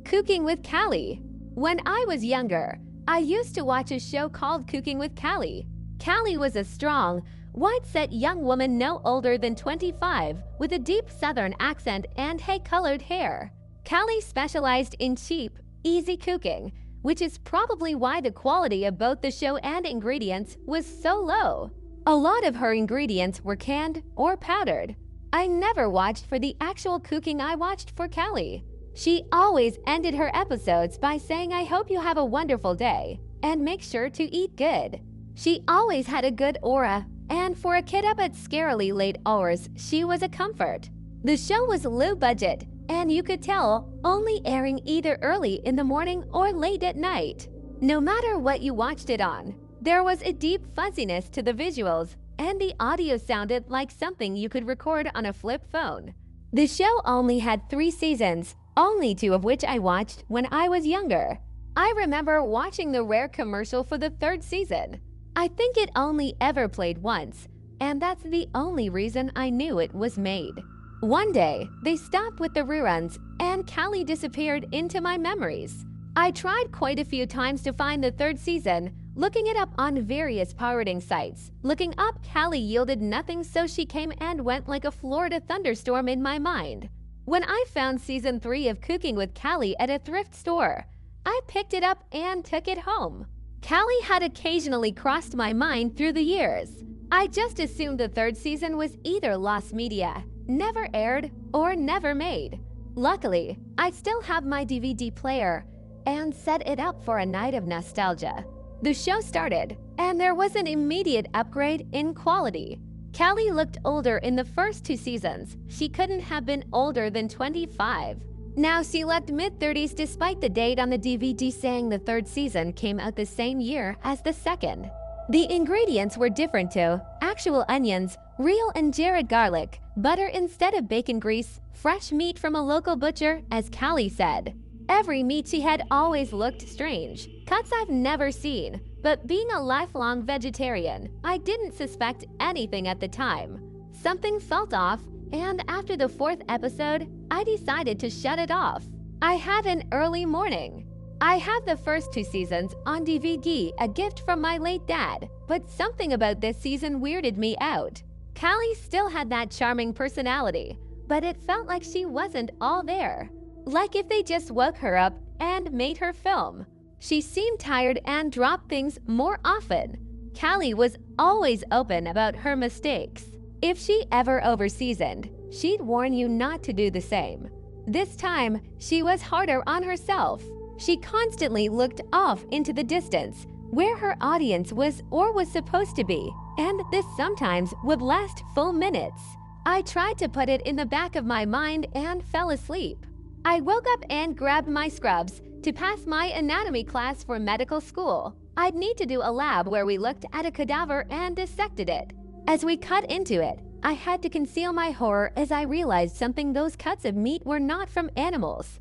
Cooking with Callie. When I was younger, I used to watch a show called Cooking with Callie. Callie was a strong, white-set young woman no older than 25 with a deep southern accent and hay-colored hair. Callie specialized in cheap, easy cooking, which is probably why the quality of both the show and ingredients was so low. A lot of her ingredients were canned or powdered. I never watched for the actual cooking, I watched for Callie. She always ended her episodes by saying, "I hope you have a wonderful day, and make sure to eat good." She always had a good aura, and for a kid up at scarily late hours, she was a comfort. The show was low budget, and you could tell only airing either early in the morning or late at night. No matter what you watched it on, there was a deep fuzziness to the visuals, and the audio sounded like something you could record on a flip phone. The show only had 3 seasons, only 2 of which I watched when I was younger. I remember watching the rare commercial for the 3rd season. I think it only ever played once, and that's the only reason I knew it was made. One day, they stopped with the reruns, and Callie disappeared into my memories. I tried quite a few times to find the 3rd season, looking it up on various pirating sites. Looking up Callie yielded nothing, so she came and went like a Florida thunderstorm in my mind. When I found season 3 of Cooking with Callie at a thrift store, I picked it up and took it home. Callie had occasionally crossed my mind through the years. I just assumed the 3rd season was either lost media, never aired, or never made. Luckily, I still have my DVD player and set it up for a night of nostalgia. The show started, and there was an immediate upgrade in quality. Callie looked older in the first 2 seasons. She couldn't have been older than 25. Now she looked mid-30s despite the date on the DVD saying the 3rd season came out the same year as the 2nd. The ingredients were different too. Actual onions, real and jarred garlic, butter instead of bacon grease, fresh meat from a local butcher, as Callie said. Every meat she had always looked strange. Cuts I've never seen. But being a lifelong vegetarian, I didn't suspect anything at the time. Something felt off, and after the 4th episode, I decided to shut it off. I had an early morning. I have the first 2 seasons on DVD, a gift from my late dad, but something about this season weirded me out. Callie still had that charming personality, but it felt like she wasn't all there. Like if they just woke her up and made her film. She seemed tired and dropped things more often. Callie was always open about her mistakes. If she ever overseasoned, she'd warn you not to do the same. This time, she was harder on herself. She constantly looked off into the distance, where her audience was or was supposed to be, and this sometimes would last full minutes. I tried to put it in the back of my mind and fell asleep. I woke up and grabbed my scrubs to pass my anatomy class for medical school. I'd need to do a lab where we looked at a cadaver and dissected it. As we cut into it, I had to conceal my horror as I realized something: those cuts of meat were not from animals.